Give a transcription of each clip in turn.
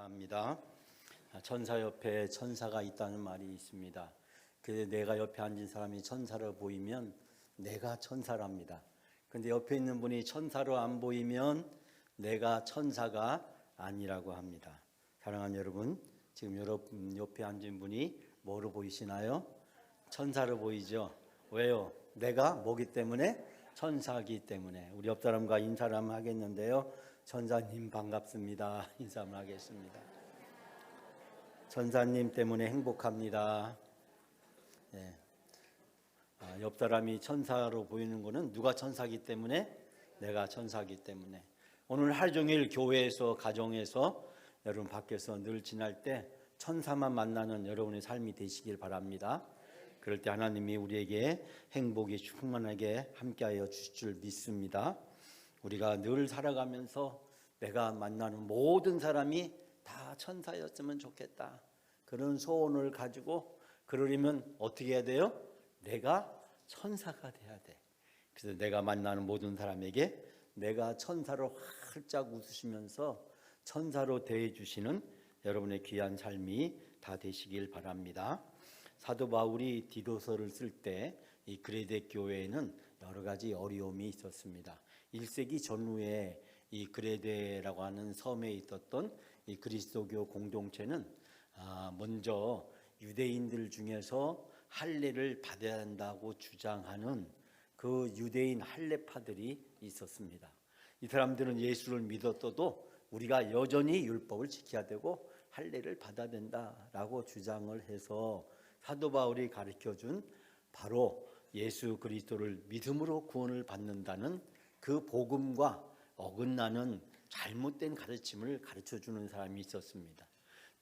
감사합니다. 천사 옆에 천사가 있다는 말이 있습니다. 내가 옆에 앉은 사람이 천사로 보이면 내가 천사랍니다. 근데 옆에 있는 분이 천사로 안 보이면 내가 천사가 아니라고 합니다. 사랑하는 여러분, 지금 여러분 옆에 앉은 분이 뭐로 보이시나요? 천사로 보이죠? 왜요? 내가 뭐기 때문에? 천사기 때문에. 우리 옆 사람과 인사를 한번 하겠는데요. 천사님 반갑습니다. 인사 한번 하겠습니다. 천사님 때문에 행복합니다. 네. 옆 사람이 천사로 보이는 거는 누가 천사기 때문에? 내가 천사기 때문에. 오늘 하루 종일 교회에서 가정에서 여러분 밖에서 늘 지날 때 천사만 만나는 여러분의 삶이 되시길 바랍니다. 그럴 때 하나님이 우리에게 행복이 충만하게 함께하여 주실 줄 믿습니다. 우리가 늘 살아가면서 내가 만나는 모든 사람이 다 천사였으면 좋겠다, 그런 소원을 가지고 그러려면 어떻게 해야 돼요? 내가 천사가 돼야 돼. 그래서 내가 만나는 모든 사람에게 내가 천사로 활짝 웃으시면서 천사로 대해 주시는 여러분의 귀한 삶이 다 되시길 바랍니다. 사도 바울이 디도서를 쓸 때 이 그레데 교회에는 여러 가지 어려움이 있었습니다. 1세기 전후에 이 그레데라고 하는 섬에 있었던 이 그리스도교 공동체는 먼저 유대인들 중에서 할례를 받아야 한다고 주장하는 그 유대인 할례파들이 있었습니다. 이 사람들은 예수를 믿었어도 우리가 여전히 율법을 지켜야 되고 할례를 받아야 된다라고 주장을 해서 사도 바울이 가르쳐준 바로 예수 그리스도를 믿음으로 구원을 받는다는 그 복음과 어긋나는 잘못된 가르침을 가르쳐주는 사람이 있었습니다.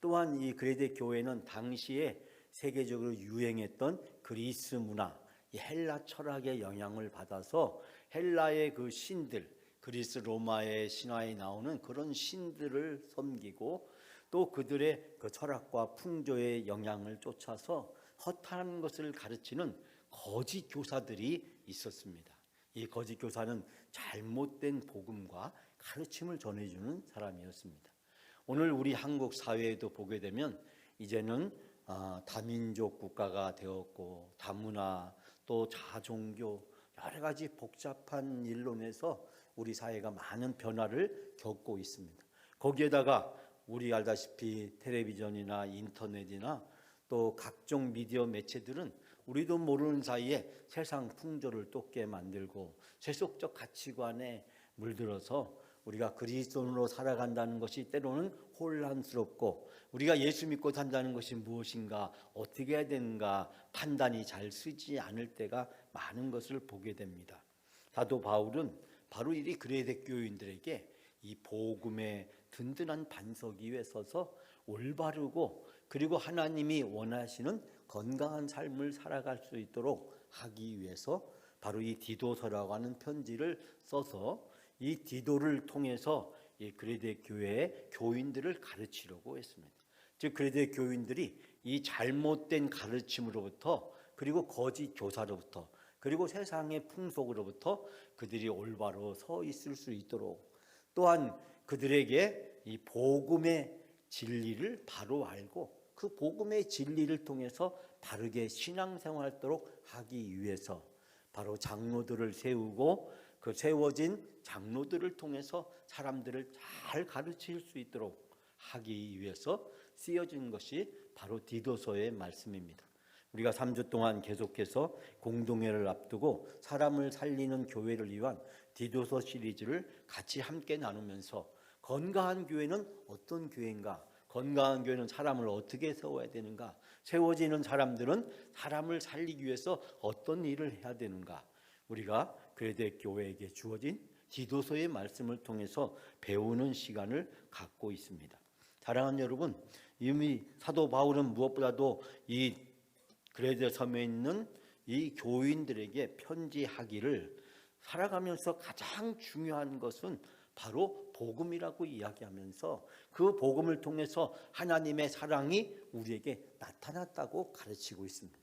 또한 이 그레데 교회는 당시에 세계적으로 유행했던 그리스 문화, 이 헬라 철학의 영향을 받아서 헬라의 그 신들, 그리스 로마의 신화에 나오는 그런 신들을 섬기고 또 그들의 그 철학과 풍조의 영향을 쫓아서 허탄한 것을 가르치는 거짓 교사들이 있었습니다. 이 거짓 교사는 잘못된 복음과 가르침을 전해주는 사람이었습니다. 오늘 우리 한국 사회에도 보게 되면 이제는 다민족 국가가 되었고 다문화 또 다종교 여러 가지 복잡한 일론에서 우리 사회가 많은 변화를 겪고 있습니다. 거기에다가 우리 알다시피 텔레비전이나 인터넷이나 또 각종 미디어 매체들은 우리도 모르는 사이에 세상 풍조를 돋게 만들고 세속적 가치관에 물들어서 우리가 그리스도인으로 살아간다는 것이 때로는 혼란스럽고 우리가 예수 믿고 산다는 것이 무엇인가 어떻게 해야 되는가 판단이 잘 서지 않을 때가 많은 것을 보게 됩니다. 사도 바울은 바로 이 그레데 교인들에게 이 복음의 든든한 반석 위에 서서 올바르고 그리고 하나님이 원하시는 건강한 삶을 살아갈 수 있도록 하기 위해서 바로 이 디도서라고 하는 편지를 써서 이 디도를 통해서 이 그레데 교회의 교인들을 가르치려고 했습니다. 즉 그레데 교인들이 이 잘못된 가르침으로부터 그리고 거짓 교사로부터 그리고 세상의 풍속으로부터 그들이 올바로 서 있을 수 있도록 또한 그들에게 이 복음의 진리를 바로 알고 그 복음의 진리를 통해서 바르게 신앙생활하도록 하기 위해서 바로 장로들을 세우고 그 세워진 장로들을 통해서 사람들을 잘 가르칠 수 있도록 하기 위해서 쓰여진 것이 바로 디도서의 말씀입니다. 우리가 3주 동안 계속해서 공동회를 앞두고 사람을 살리는 교회를 위한 디도서 시리즈를 같이 함께 나누면서 건강한 교회는 어떤 교회인가, 건강한 교회는 사람을 어떻게 세워야 되는가, 세워지는 사람들은 사람을 살리기 위해서 어떤 일을 해야 되는가, 우리가 그레데 교회에게 주어진 디도서의 말씀을 통해서 배우는 시간을 갖고 있습니다. 사랑하는 여러분, 이미 사도 바울은 무엇보다도 이 그레데 섬에 있는 이 교인들에게 편지하기를 살아가면서 가장 중요한 것은 바로 복음이라고 이야기하면서 그 복음을 통해서 하나님의 사랑이 우리에게 나타났다고 가르치고 있습니다.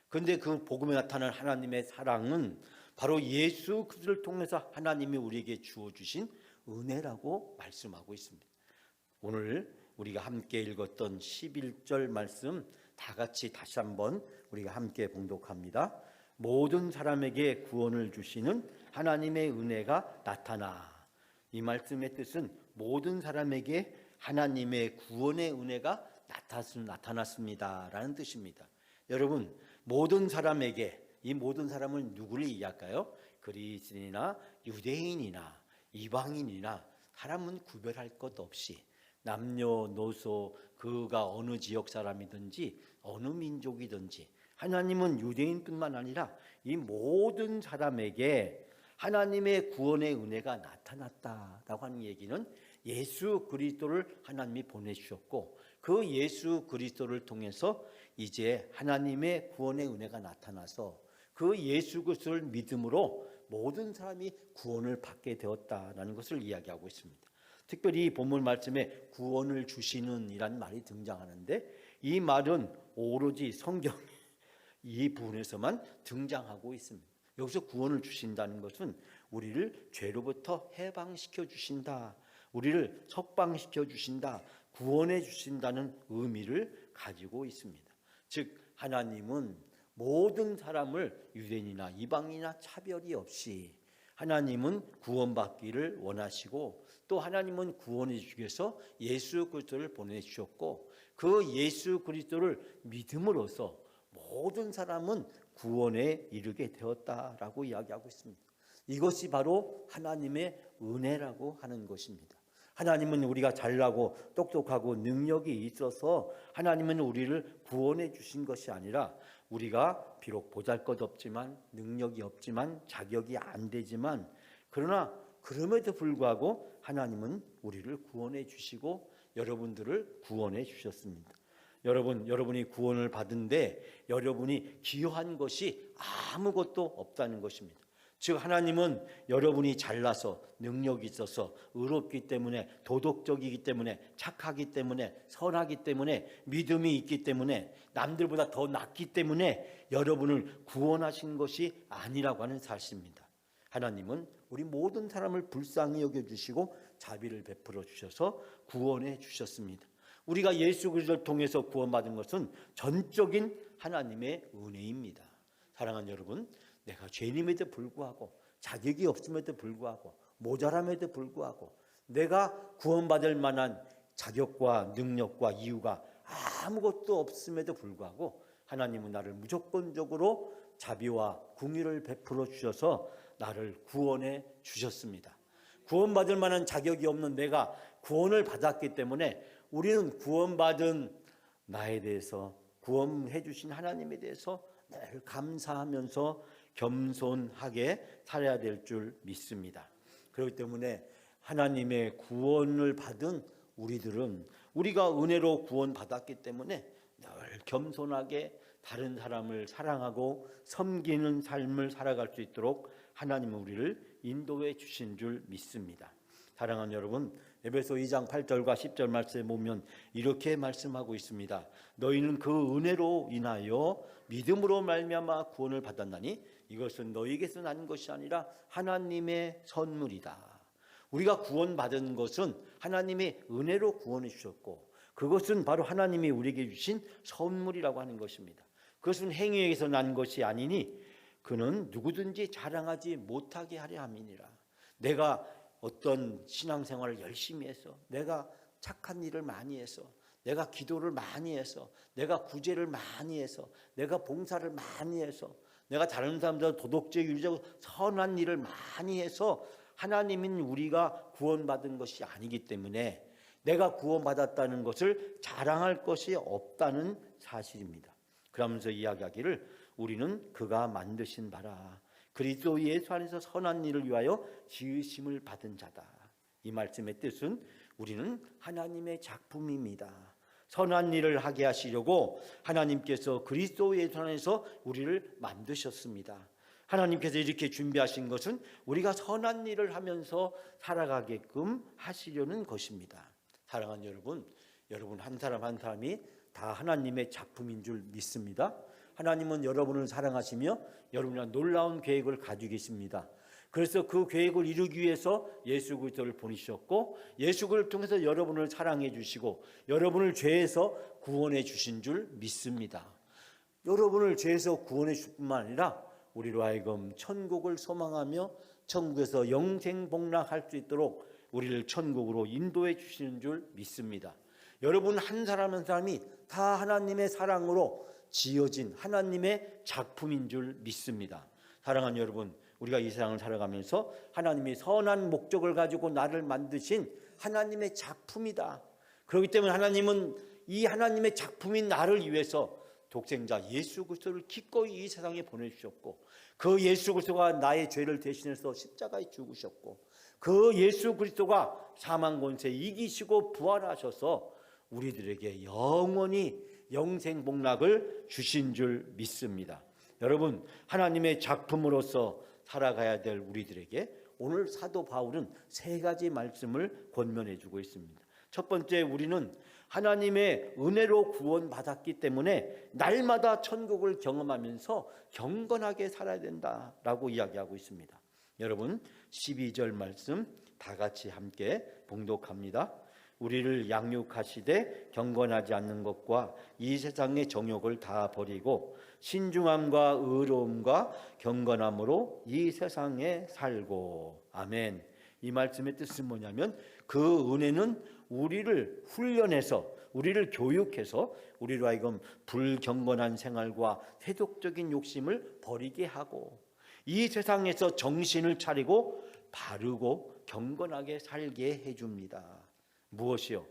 그런데 그 복음에 나타난 하나님의 사랑은 바로 예수 그리스도를 통해서 하나님이 우리에게 주어주신 은혜라고 말씀하고 있습니다. 오늘 우리가 함께 읽었던 11절 말씀 다 같이 다시 한번 우리가 함께 봉독합니다. 모든 사람에게 구원을 주시는 하나님의 은혜가 나타나. 이 말씀의 뜻은 모든 사람에게 하나님의 구원의 은혜가 나타났습니다 라는 뜻입니다. 여러분, 모든 사람에게, 이 모든 사람은 누구를 이해할까요? 그리스인이나 유대인이나 이방인이나 사람은 구별할 것 없이 남녀노소 그가 어느 지역 사람이든지 어느 민족이든지 하나님은 유대인뿐만 아니라 이 모든 사람에게 하나님의 구원의 은혜가 나타났다라고 하는 얘기는 예수 그리스도를 하나님이 보내주셨고 그 예수 그리스도를 통해서 이제 하나님의 구원의 은혜가 나타나서 그 예수 그리스도를 믿음으로 모든 사람이 구원을 받게 되었다라는 것을 이야기하고 있습니다. 특별히 본문 말씀에 구원을 주시는 이란 말이 등장하는데 이 말은 오로지 성경 이 부분에서만 등장하고 있습니다. 여기서 구원을 주신다는 것은 우리를 죄로부터 해방시켜 주신다, 우리를 석방시켜 주신다, 구원해 주신다는 의미를 가지고 있습니다. 즉 하나님은 모든 사람을 유대인이나 이방인이나 차별이 없이 하나님은 구원받기를 원하시고 또 하나님은 구원해 주기 위해서 예수 그리스도를 보내주셨고 그 예수 그리스도를 믿음으로써 모든 사람은 구원에 이르게 되었다라고 이야기하고 있습니다. 이것이 바로 하나님의 은혜라고 하는 것입니다. 하나님은 우리가 잘나고 똑똑하고 능력이 있어서 하나님은 우리를 구원해 주신 것이 아니라 우리가 비록 보잘것없지만 능력이 없지만 자격이 안 되지만 그러나 그럼에도 불구하고 하나님은 우리를 구원해 주시고 여러분들을 구원해 주셨습니다. 여러분이 구원을 받은데 여러분이 기여한 것이 아무것도 없다는 것입니다. 즉 하나님은 여러분이 잘나서 능력이 있어서 의롭기 때문에 도덕적이기 때문에 착하기 때문에 선하기 때문에 믿음이 있기 때문에 남들보다 더 낫기 때문에 여러분을 구원하신 것이 아니라고 하는 사실입니다. 하나님은 우리 모든 사람을 불쌍히 여겨주시고 자비를 베풀어 주셔서 구원해 주셨습니다. 우리가 예수 그리스도를 통해서 구원받은 것은 전적인 하나님의 은혜입니다. 사랑하는 여러분, 내가 죄인임에도 불구하고 자격이 없음에도 불구하고 모자람에도 불구하고 내가 구원받을 만한 자격과 능력과 이유가 아무것도 없음에도 불구하고 하나님은 나를 무조건적으로 자비와 긍휼을 베풀어 주셔서 나를 구원해 주셨습니다. 구원받을 만한 자격이 없는 내가 구원을 받았기 때문에 우리는 구원받은 나에 대해서 구원해 주신 하나님에 대해서 늘 감사하면서 겸손하게 살아야 될 줄 믿습니다. 그렇기 때문에 하나님의 구원을 받은 우리들은 우리가 은혜로 구원받았기 때문에 늘 겸손하게 다른 사람을 사랑하고 섬기는 삶을 살아갈 수 있도록 하나님은 우리를 인도해 주신 줄 믿습니다. 사랑하는 여러분, 에베소 2장 8절과 10절 말씀에 보면 이렇게 말씀하고 있습니다. 너희는 그 은혜로 인하여 믿음으로 말미암아 구원을 받았나니 이것은 너희에게서 난 것이 아니라 하나님의 선물이다. 우리가 구원받은 것은 하나님의 은혜로 구원해 주셨고 그것은 바로 하나님이 우리에게 주신 선물이라고 하는 것입니다. 그것은 행위에서 난 것이 아니니 그는 누구든지 자랑하지 못하게 하려 함이니라. 내가 어떤 신앙생활을 열심히 해서 내가 착한 일을 많이 해서 내가 기도를 많이 해서 내가 구제를 많이 해서 내가 봉사를 많이 해서 내가 다른 사람들 도덕적 윤리적 선한 일을 많이 해서 하나님은 우리가 구원받은 것이 아니기 때문에 내가 구원받았다는 것을 자랑할 것이 없다는 사실입니다. 그러면서 이야기하기를 우리는 그가 만드신 바라 그리스도 예수 안에서 선한 일을 위하여 지으심을 받은 자다. 이 말씀의 뜻은 우리는 하나님의 작품입니다. 선한 일을 하게 하시려고 하나님께서 그리스도 예수 안에서 우리를 만드셨습니다. 하나님께서 이렇게 준비하신 것은 우리가 선한 일을 하면서 살아가게끔 하시려는 것입니다. 사랑하는 여러분 한 사람 한 사람이 다 하나님의 작품인 줄 믿습니다. 하나님은 여러분을 사랑하시며 여러분이랑 놀라운 계획을 가지고 계십니다. 그래서 그 계획을 이루기 위해서 예수 그리스도를 보내주셨고, 예수 그리스도를 통해서 여러분을 사랑해 주시고 여러분을 죄에서 구원해 주신 줄 믿습니다. 여러분을 죄에서 구원해 주실 뿐만 아니라 우리로 하여금 천국을 소망하며 천국에서 영생 복락할 수 있도록 우리를 천국으로 인도해 주시는 줄 믿습니다. 여러분 한 사람 한 사람이 다 하나님의 사랑으로 지어진 하나님의 작품인 줄 믿습니다. 사랑하는 여러분, 우리가 이 세상을 살아가면서 하나님이 선한 목적을 가지고 나를 만드신 하나님의 작품이다. 그렇기 때문에 하나님은 이 하나님의 작품인 나를 위해서 독생자 예수 그리스도를 기꺼이 이 세상에 보내주셨고, 그 예수 그리스도가 나의 죄를 대신해서 십자가에 죽으셨고, 그 예수 그리스도가 사망 권세 이기시고 부활하셔서 우리들에게 영원히 영생 복락을 주신 줄 믿습니다. 여러분, 하나님의 작품으로서 살아가야 될 우리들에게 오늘 사도 바울은 세 가지 말씀을 권면해 주고 있습니다. 첫 번째, 우리는 하나님의 은혜로 구원받았기 때문에 날마다 천국을 경험하면서 경건하게 살아야 된다라고 이야기하고 있습니다. 여러분, 12절 말씀 다 같이 함께 봉독합니다. 우리를 양육하시되 경건하지 않는 것과 이 세상의 정욕을 다 버리고 신중함과 의로움과 경건함으로 이 세상에 살고. 아멘. 이 말씀의 뜻은 뭐냐면, 그 은혜는 우리를 훈련해서, 우리를 교육해서 우리로 하여금 불경건한 생활과 세속적인 욕심을 버리게 하고 이 세상에서 정신을 차리고 바르고 경건하게 살게 해줍니다. 무엇이요?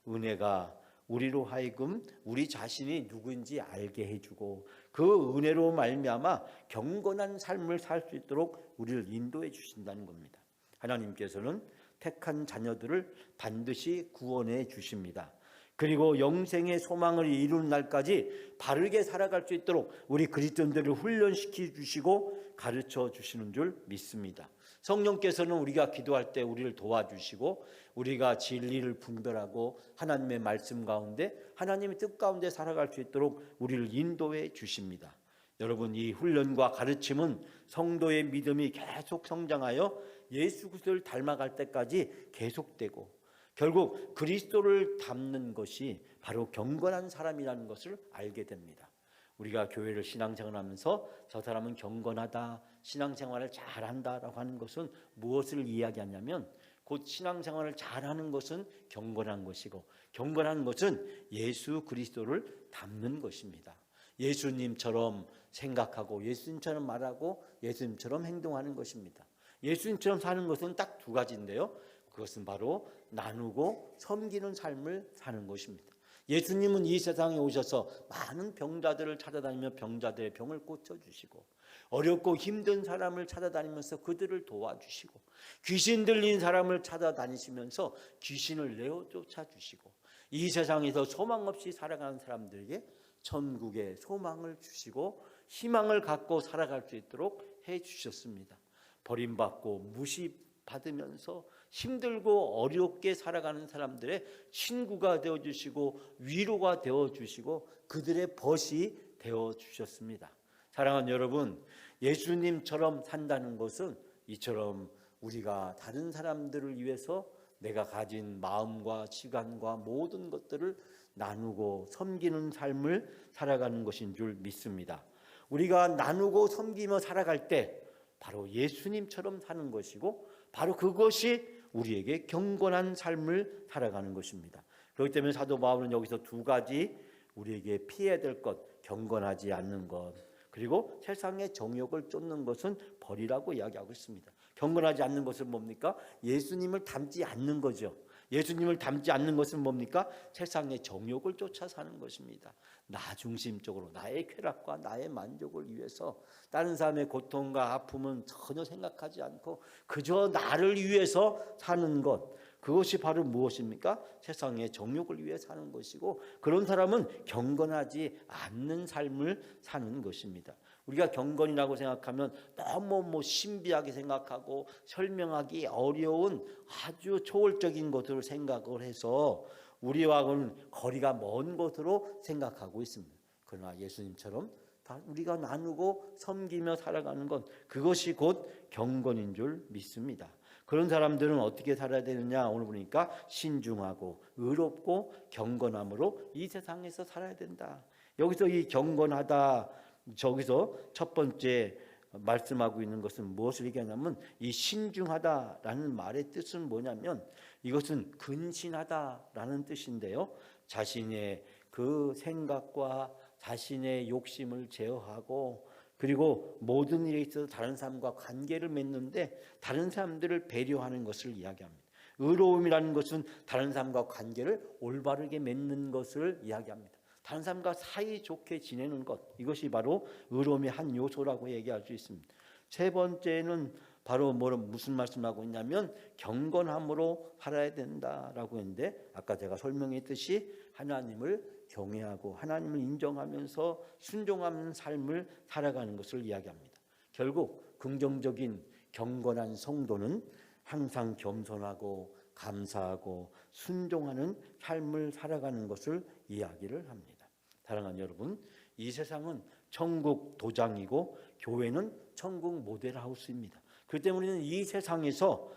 은혜가 우리로 하여금 우리 자신이 누구인지 알게 해주고 그 은혜로 말미암아 경건한 삶을 살 수 있도록 우리를 인도해 주신다는 겁니다. 하나님께서는 택한 자녀들을 반드시 구원해 주십니다. 그리고 영생의 소망을 이루는 날까지 바르게 살아갈 수 있도록 우리 그리스도인들을 훈련시켜 주시고 가르쳐 주시는 줄 믿습니다. 성령께서는 우리가 기도할 때 우리를 도와주시고 우리가 진리를 분별하고 하나님의 말씀 가운데 하나님의 뜻 가운데 살아갈 수 있도록 우리를 인도해 주십니다. 여러분, 이 훈련과 가르침은 성도의 믿음이 계속 성장하여 예수 그리스도를 닮아갈 때까지 계속되고 결국 그리스도를 닮는 것이 바로 경건한 사람이라는 것을 알게 됩니다. 우리가 교회를 신앙생활하면서 저 사람은 경건하다, 신앙생활을 잘한다라고 하는 것은 무엇을 이야기하냐면 곧 신앙생활을 잘하는 것은 경건한 것이고 경건한 것은 예수 그리스도를 닮는 것입니다. 예수님처럼 생각하고 예수님처럼 말하고 예수님처럼 행동하는 것입니다. 예수님처럼 사는 것은 딱 두 가지인데요. 그것은 바로 나누고 섬기는 삶을 사는 것입니다. 예수님은 이 세상에 오셔서 많은 병자들을 찾아다니며 병자들의 병을 고쳐주시고 어렵고 힘든 사람을 찾아다니면서 그들을 도와주시고 귀신 들린 사람을 찾아다니시면서 귀신을 내어 쫓아주시고 이 세상에서 소망 없이 살아가는 사람들에게 천국의 소망을 주시고 희망을 갖고 살아갈 수 있도록 해주셨습니다. 버림받고 무시받으면서 힘들고 어렵게 살아가는 사람들의 친구가 되어주시고 위로가 되어주시고 그들의 벗이 되어주셨습니다. 사랑하는 여러분, 예수님처럼 산다는 것은 이처럼 우리가 다른 사람들을 위해서 내가 가진 마음과 시간과 모든 것들을 나누고 섬기는 삶을 살아가는 것인 줄 믿습니다. 우리가 나누고 섬기며 살아갈 때 바로 예수님처럼 사는 것이고 바로 그것이 우리에게 경건한 삶을 살아가는 것입니다. 그렇기 때문에 사도 바울은 여기서 두 가지 우리에게 피해야 될 것, 경건하지 않는 것, 그리고 세상의 정욕을 쫓는 것은 버리라고 이야기하고 있습니다. 경건하지 않는 것은 뭡니까? 예수님을 닮지 않는 거죠. 예수님을 닮지 않는 것은 뭡니까? 세상의 정욕을 쫓아 사는 것입니다. 나 중심적으로 나의 쾌락과 나의 만족을 위해서 다른 사람의 고통과 아픔은 전혀 생각하지 않고 그저 나를 위해서 사는 것, 그것이 바로 무엇입니까? 세상의 정욕을 위해 사는 것이고 그런 사람은 경건하지 않는 삶을 사는 것입니다. 우리가 경건이라고 생각하면 너무 신비하게 생각하고 설명하기 어려운 아주 초월적인 것으로 생각을 해서 우리와는 거리가 먼 것으로 생각하고 있습니다. 그러나 예수님처럼 다 우리가 나누고 섬기며 살아가는 것, 그것이 곧 경건인 줄 믿습니다. 그런 사람들은 어떻게 살아야 되느냐? 오늘 보니까 신중하고 의롭고 경건함으로 이 세상에서 살아야 된다. 여기서 이 경건하다, 저기서 첫 번째 말씀하고 있는 것은 무엇을 얘기하냐면, 이 신중하다라는 말의 뜻은 뭐냐면 이것은 근신하다라는 뜻인데요, 자신의 그 생각과 자신의 욕심을 제어하고, 그리고 모든 일에 있어서 다른 사람과 관계를 맺는데 다른 사람들을 배려하는 것을 이야기합니다. 의로움이라는 것은 다른 사람과 관계를 올바르게 맺는 것을 이야기합니다. 다른 사람과 사이좋게 지내는 것, 이것이 바로 의로움의 한 요소라고 얘기할 수 있습니다. 세 번째는 바로 무슨 말씀하고 있냐면 경건함으로 살아야 된다라고 했는데, 아까 제가 설명했듯이 하나님을 경외하고 하나님을 인정하면서 순종하는 삶을 살아가는 것을 이야기합니다. 결국 긍정적인 경건한 성도는 항상 겸손하고 감사하고 순종하는 삶을 살아가는 것을 이야기를 합니다. 사랑하는 여러분, 이 세상은 천국 도장이고 교회는 천국 모델하우스입니다. 그렇기 때문에 우리는 이 세상에서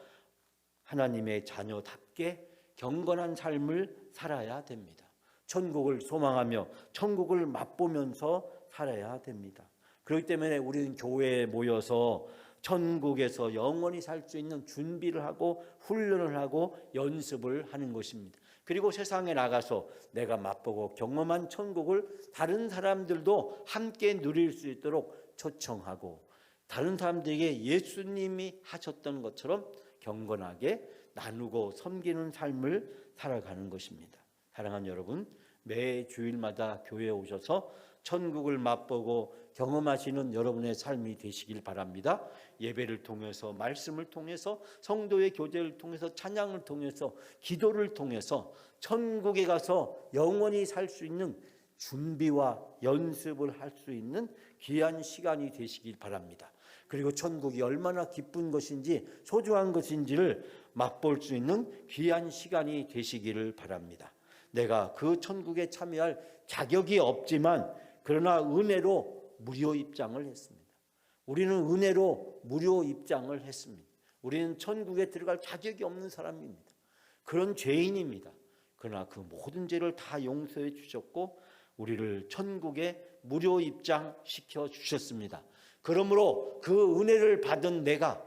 하나님의 자녀답게 경건한 삶을 살아야 됩니다. 천국을 소망하며 천국을 맛보면서 살아야 됩니다. 그렇기 때문에 우리는 교회에 모여서 천국에서 영원히 살 수 있는 준비를 하고 훈련을 하고 연습을 하는 것입니다. 그리고 세상에 나가서 내가 맛보고 경험한 천국을 다른 사람들도 함께 누릴 수 있도록 초청하고, 다른 사람들에게 예수님이 하셨던 것처럼 경건하게 나누고 섬기는 삶을 살아가는 것입니다. 사랑하는 여러분, 매 주일마다 교회에 오셔서 천국을 맛보고 경험하시는 여러분의 삶이 되시길 바랍니다. 예배를 통해서, 말씀을 통해서, 성도의 교제를 통해서, 찬양을 통해서, 기도를 통해서 천국에 가서 영원히 살 수 있는 준비와 연습을 할 수 있는 귀한 시간이 되시길 바랍니다. 그리고 천국이 얼마나 기쁜 것인지 소중한 것인지를 맛볼 수 있는 귀한 시간이 되시기를 바랍니다. 내가 그 천국에 참여할 자격이 없지만 그러나 은혜로 무료 입장을 했습니다. 우리는 은혜로 무료 입장을 했습니다. 우리는 천국에 들어갈 자격이 없는 사람입니다. 그런 죄인입니다. 그러나 그 모든 죄를 다 용서해 주셨고 우리를 천국에 무료 입장시켜 주셨습니다. 그러므로 그 은혜를 받은 내가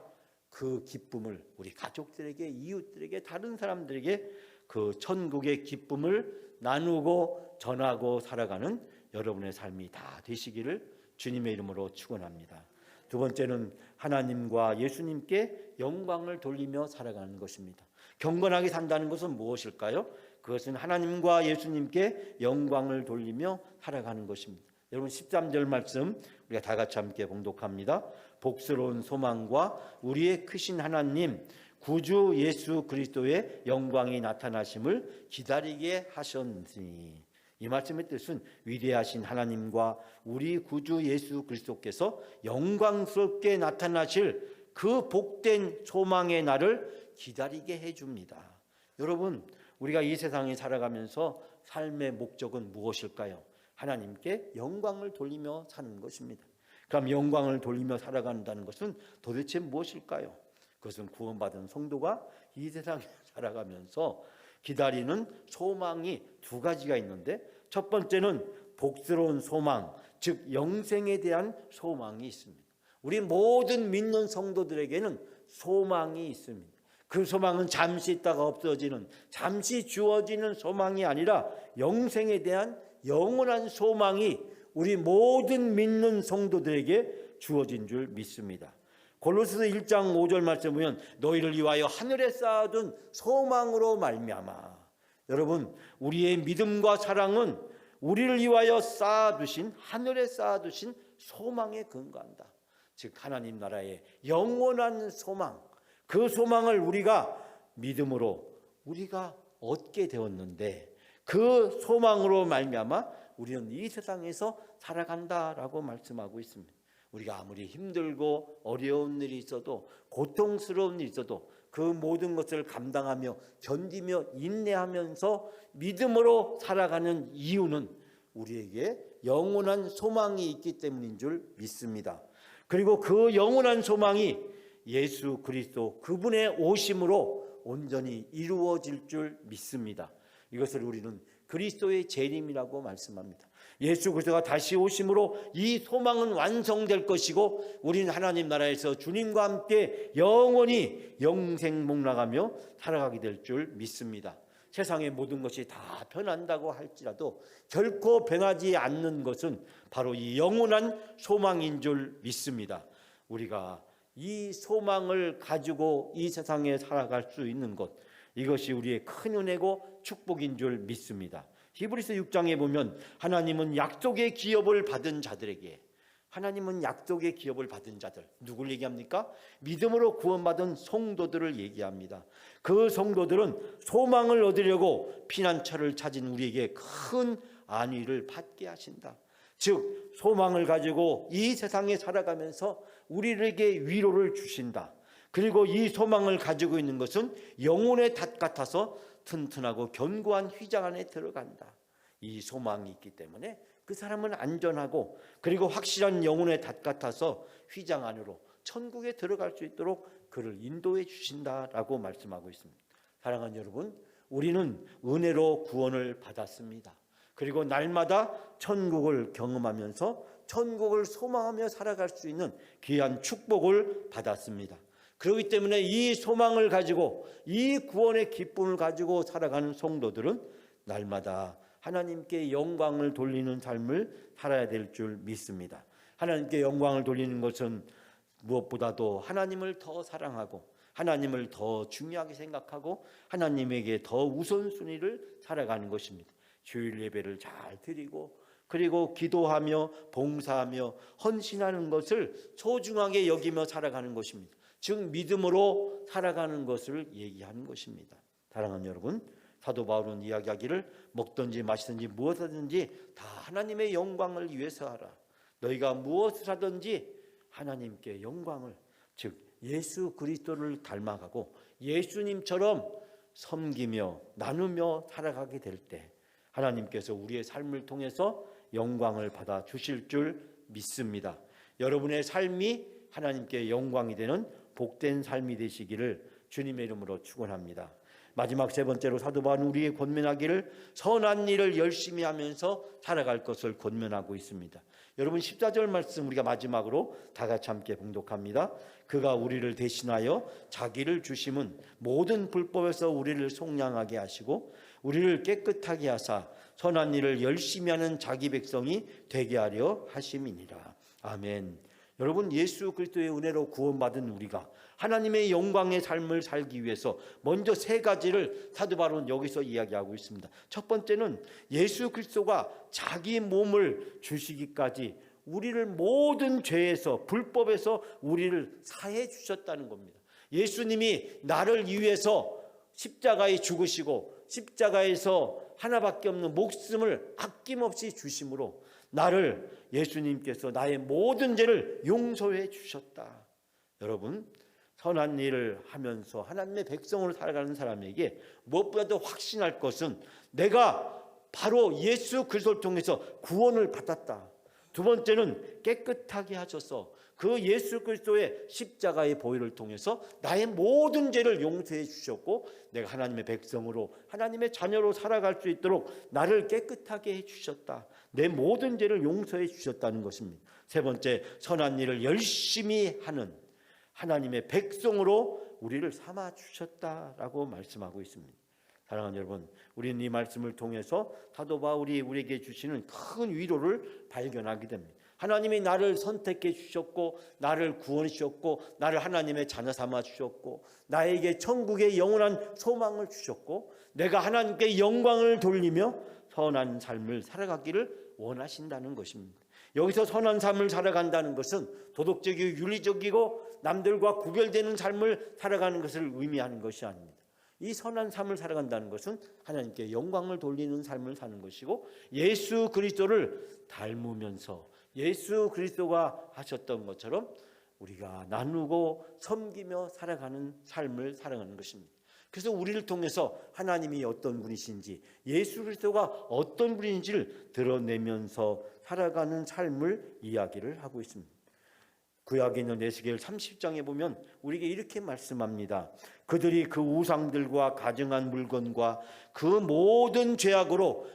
그 기쁨을 우리 가족들에게, 이웃들에게, 다른 사람들에게 그 천국의 기쁨을 나누고 전하고 살아가는 여러분의 삶이 다 되시기를 주님의 이름으로 축원합니다. 두 번째는 하나님과 예수님께 영광을 돌리며 살아가는 것입니다. 경건하게 산다는 것은 무엇일까요? 그것은 하나님과 예수님께 영광을 돌리며 살아가는 것입니다. 여러분 13절 말씀 우리가 다 같이 함께 봉독합니다. 복스러운 소망과 우리의 크신 하나님 구주 예수 그리스도의 영광이 나타나심을 기다리게 하셨으니, 이 말씀의 뜻은 위대하신 하나님과 우리 구주 예수 그리스도께서 영광스럽게 나타나실 그 복된 소망의 날을 기다리게 해줍니다. 여러분, 우리가 이 세상에 살아가면서 삶의 목적은 무엇일까요? 하나님께 영광을 돌리며 사는 것입니다. 그럼 영광을 돌리며 살아간다는 것은 도대체 무엇일까요? 그것은 구원받은 성도가 이 세상에 살아가면서 기다리는 소망이 두 가지가 있는데, 첫 번째는 복스러운 소망, 즉 영생에 대한 소망이 있습니다. 우리 모든 믿는 성도들에게는 소망이 있습니다. 그 소망은 잠시 있다가 없어지는, 잠시 주어지는 소망이 아니라 영생에 대한 영원한 소망이 우리 모든 믿는 성도들에게 주어진 줄 믿습니다. 골로새서 1장 5절 말씀 보면 너희를 위하여 하늘에 쌓아둔 소망으로 말미암아. 여러분, 우리의 믿음과 사랑은 우리를 위하여 쌓아두신, 하늘에 쌓아두신 소망에 근거한다. 즉 하나님 나라의 영원한 소망, 그 소망을 우리가 믿음으로 우리가 얻게 되었는데, 그 소망으로 말미암아 우리는 이 세상에서 살아간다라고 말씀하고 있습니다. 우리가 아무리 힘들고 어려운 일이 있어도, 고통스러운 일이 있어도 그 모든 것을 감당하며 견디며 인내하면서 믿음으로 살아가는 이유는 우리에게 영원한 소망이 있기 때문인 줄 믿습니다. 그리고 그 영원한 소망이 예수 그리스도 그분의 오심으로 온전히 이루어질 줄 믿습니다. 이것을 우리는 그리스도의 재림이라고 말씀합니다. 예수 그리스도가 다시 오심으로 이 소망은 완성될 것이고 우리는 하나님 나라에서 주님과 함께 영원히 영생복락하며 살아가게 될 줄 믿습니다. 세상의 모든 것이 다 변한다고 할지라도 결코 변하지 않는 것은 바로 이 영원한 소망인 줄 믿습니다. 우리가 이 소망을 가지고 이 세상에 살아갈 수 있는 것, 이것이 우리의 큰 은혜고 축복인 줄 믿습니다. 히브리서 6장에 보면 하나님은 약속의 기업을 받은 자들에게, 하나님은 약속의 기업을 받은 자들, 누굴 얘기합니까? 믿음으로 구원받은 성도들을 얘기합니다. 그 성도들은 소망을 얻으려고 피난처를 찾은 우리에게 큰 안위를 받게 하신다. 즉 소망을 가지고 이 세상에 살아가면서 우리에게 위로를 주신다. 그리고 이 소망을 가지고 있는 것은 영혼의 닷 같아서 튼튼하고 견고한 휘장 안에 들어간다. 이 소망이 있기 때문에 그 사람은 안전하고 그리고 확실한 영혼의 닷 같아서 휘장 안으로 천국에 들어갈 수 있도록 그를 인도해 주신다라고 말씀하고 있습니다. 사랑하는 여러분, 우리는 은혜로 구원을 받았습니다. 그리고 날마다 천국을 경험하면서 천국을 소망하며 살아갈 수 있는 귀한 축복을 받았습니다. 그렇기 때문에 이 소망을 가지고 이 구원의 기쁨을 가지고 살아가는 성도들은 날마다 하나님께 영광을 돌리는 삶을 살아야 될 줄 믿습니다. 하나님께 영광을 돌리는 것은 무엇보다도 하나님을 더 사랑하고 하나님을 더 중요하게 생각하고 하나님에게 더 우선순위를 살아가는 것입니다. 주일 예배를 잘 드리고 그리고 기도하며 봉사하며 헌신하는 것을 소중하게 여기며 살아가는 것입니다. 즉 믿음으로 살아가는 것을 얘기하는 것입니다. 사랑하는 여러분, 사도 바울은 이야기하기를 먹든지 마시든지 무엇하든지 다 하나님의 영광을 위해서 하라. 너희가 무엇을 하든지 하나님께 영광을, 즉 예수 그리스도를 닮아가고 예수님처럼 섬기며 나누며 살아가게 될 때 하나님께서 우리의 삶을 통해서 영광을 받아 주실 줄 믿습니다. 여러분의 삶이 하나님께 영광이 되는 복된 삶이 되시기를 주님의 이름으로 축원합니다. 마지막 세 번째로 사도 바울은 우리의 권면하기를 선한 일을 열심히 하면서 살아갈 것을 권면하고 있습니다. 여러분 14절 말씀 우리가 마지막으로 다 같이 함께 봉독합니다. 그가 우리를 대신하여 자기를 주심은 모든 불법에서 우리를 속량하게 하시고 우리를 깨끗하게 하사 선한 일을 열심히 하는 자기 백성이 되게 하려 하심이니라. 아멘. 여러분 예수 그리스도의 은혜로 구원받은 우리가 하나님의 영광의 삶을 살기 위해서 먼저 세 가지를 사도 바울은 여기서 이야기하고 있습니다. 첫 번째는 예수 그리스도가 자기 몸을 주시기까지 우리를 모든 죄에서 불법에서 우리를 사해 주셨다는 겁니다. 예수님이 나를 위해서 십자가에 죽으시고 십자가에서 하나밖에 없는 목숨을 아낌없이 주심으로 나를 예수님께서 나의 모든 죄를 용서해 주셨다. 여러분 선한 일을 하면서 하나님의 백성으로 살아가는 사람에게 무엇보다도 확신할 것은 내가 바로 예수 그리스도를 통해서 구원을 받았다. 두 번째는 깨끗하게 하셔서 그 예수 그리스도의 십자가의 보혈을 통해서 나의 모든 죄를 용서해 주셨고 내가 하나님의 백성으로 하나님의 자녀로 살아갈 수 있도록 나를 깨끗하게 해주셨다. 내 모든 죄를 용서해 주셨다는 것입니다. 세 번째, 선한 일을 열심히 하는 하나님의 백성으로 우리를 삼아 주셨다라고 말씀하고 있습니다. 사랑하는 여러분, 우리는 이 말씀을 통해서 사도 바울이 우리에게 주시는 큰 위로를 발견하게 됩니다. 하나님이 나를 선택해 주셨고 나를 구원해 주셨고 나를 하나님의 자녀 삼아 주셨고 나에게 천국의 영원한 소망을 주셨고 내가 하나님께 영광을 돌리며 선한 삶을 살아가기를 원하신다는 것입니다. 여기서 선한 삶을 살아간다는 것은 도덕적이고 윤리적이고 남들과 구별되는 삶을 살아가는 것을 의미하는 것이 아닙니다. 이 선한 삶을 살아간다는 것은 하나님께 영광을 돌리는 삶을 사는 것이고 예수 그리스도를 닮으면서 예수 그리스도가 하셨던 것처럼 우리가 나누고 섬기며 살아가는 삶을 살아가는 것입니다. 그래서 우리를 통해서 하나님이 어떤 분이신지, 예수 그리스도가 어떤 분인지를 드러내면서 살아가는 삶을 이야기를 하고 있습니다. 구약에 있는 에스겔 30장에 보면 우리에게 이렇게 말씀합니다. 그들이 그 우상들과 가증한 물건과 그 모든 죄악으로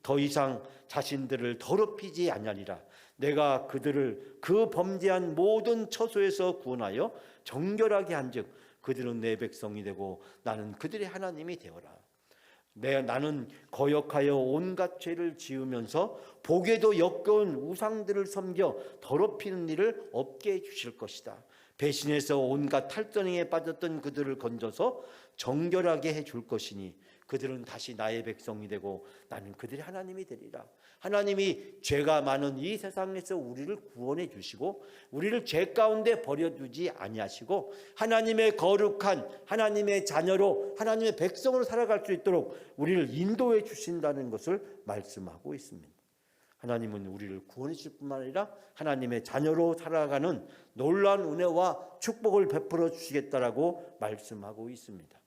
더 이상 자신들을 더럽히지 아니하리라. 내가 그들을 그 범죄한 모든 처소에서 구원하여 정결하게 한즉 그들은 내 백성이 되고 나는 그들의 하나님이 되어라. 나는 거역하여 온갖 죄를 지으면서 보게도 역겨운 우상들을 섬겨 더럽히는 일을 없게 해주실 것이다. 배신해서 온갖 탈선행에 빠졌던 그들을 건져서 정결하게 해줄 것이니 그들은 다시 나의 백성이 되고 나는 그들의 하나님이 되리라. 하나님이 죄가 많은 이 세상에서 우리를 구원해 주시고 우리를 죄 가운데 버려두지 아니하시고 하나님의 거룩한 하나님의 자녀로 하나님의 백성으로 살아갈 수 있도록 우리를 인도해 주신다는 것을 말씀하고 있습니다. 하나님은 우리를 구원해 주실 뿐만 아니라 하나님의 자녀로 살아가는 놀라운 은혜와 축복을 베풀어 주시겠다라고 말씀하고 있습니다.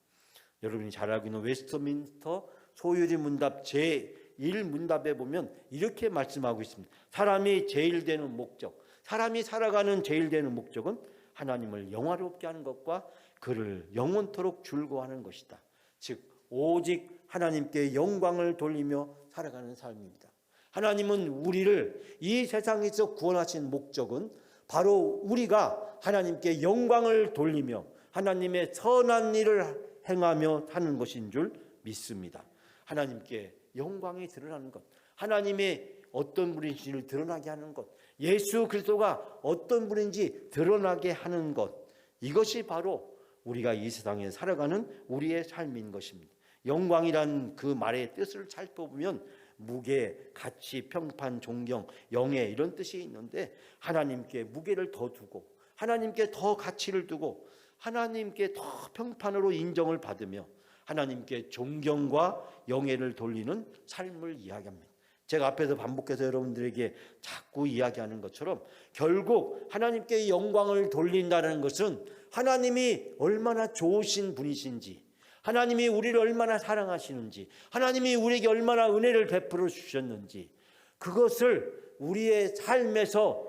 여러분이 잘 알고 있는 웨스트민스터 소유리 문답 제1문답에 보면 이렇게 말씀하고 있습니다. 사람이 제일 되는 목적, 사람이 살아가는 제일 되는 목적은 하나님을 영화롭게 하는 것과 그를 영원토록 즐거워하는 것이다. 즉 오직 하나님께 영광을 돌리며 살아가는 삶입니다. 하나님은 우리를 이 세상에서 구원하신 목적은 바로 우리가 하나님께 영광을 돌리며 하나님의 선한 일을 행하며 사는 것인 줄 믿습니다. 하나님께 영광이 드러나는 것, 하나님의 어떤 분인지를 드러나게 하는 것, 예수 그리스도가 어떤 분인지 드러나게 하는 것, 이것이 바로 우리가 이 세상에 살아가는 우리의 삶인 것입니다. 영광이란 그 말의 뜻을 살펴보면 무게, 가치, 평판, 존경, 영예 이런 뜻이 있는데 하나님께 무게를 더 두고 하나님께 더 가치를 두고 하나님께 더 평판으로 인정을 받으며 하나님께 존경과 영예를 돌리는 삶을 이야기합니다. 제가 앞에서 반복해서 여러분들에게 자꾸 이야기하는 것처럼 결국 하나님께 영광을 돌린다는 것은 하나님이 얼마나 좋으신 분이신지, 하나님이 우리를 얼마나 사랑하시는지, 하나님이 우리에게 얼마나 은혜를 베풀어 주셨는지 그것을 우리의 삶에서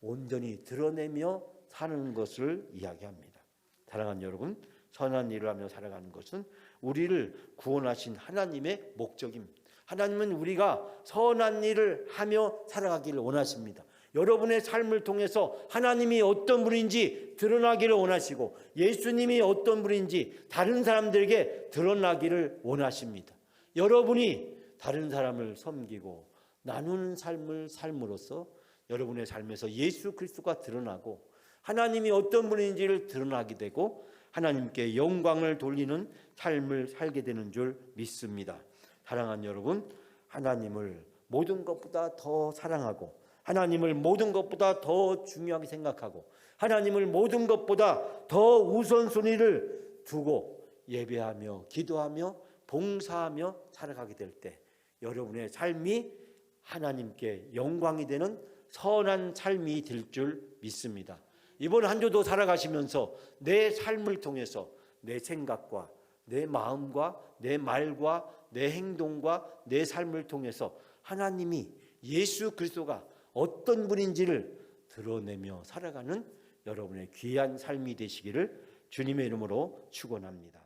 온전히 드러내며 사는 것을 이야기합니다. 사랑하는 여러분, 선한 일을 하며 살아가는 것은 우리를 구원하신 하나님의 목적입니다. 하나님은 우리가 선한 일을 하며 살아가기를 원하십니다. 여러분의 삶을 통해서 하나님이 어떤 분인지 드러나기를 원하시고 예수님이 어떤 분인지 다른 사람들에게 드러나기를 원하십니다. 여러분이 다른 사람을 섬기고 나누는 삶을 삶으로써 여러분의 삶에서 예수 그리스도가 드러나고 하나님이 어떤 분인지를 드러나게 되고 하나님께 영광을 돌리는 삶을 살게 되는 줄 믿습니다. 사랑하는 여러분, 하나님을 모든 것보다 더 사랑하고 하나님을 모든 것보다 더 중요하게 생각하고 하나님을 모든 것보다 더 우선순위를 두고 예배하며 기도하며 봉사하며 살아가게 될 때 여러분의 삶이 하나님께 영광이 되는 선한 삶이 될 줄 믿습니다. 이번 한 주도 살아가시면서 내 삶을 통해서 내 생각과 내 마음과 내 말과 내 행동과 내 삶을 통해서 하나님이 예수 그리스도가 어떤 분인지를 드러내며 살아가는 여러분의 귀한 삶이 되시기를 주님의 이름으로 축원합니다.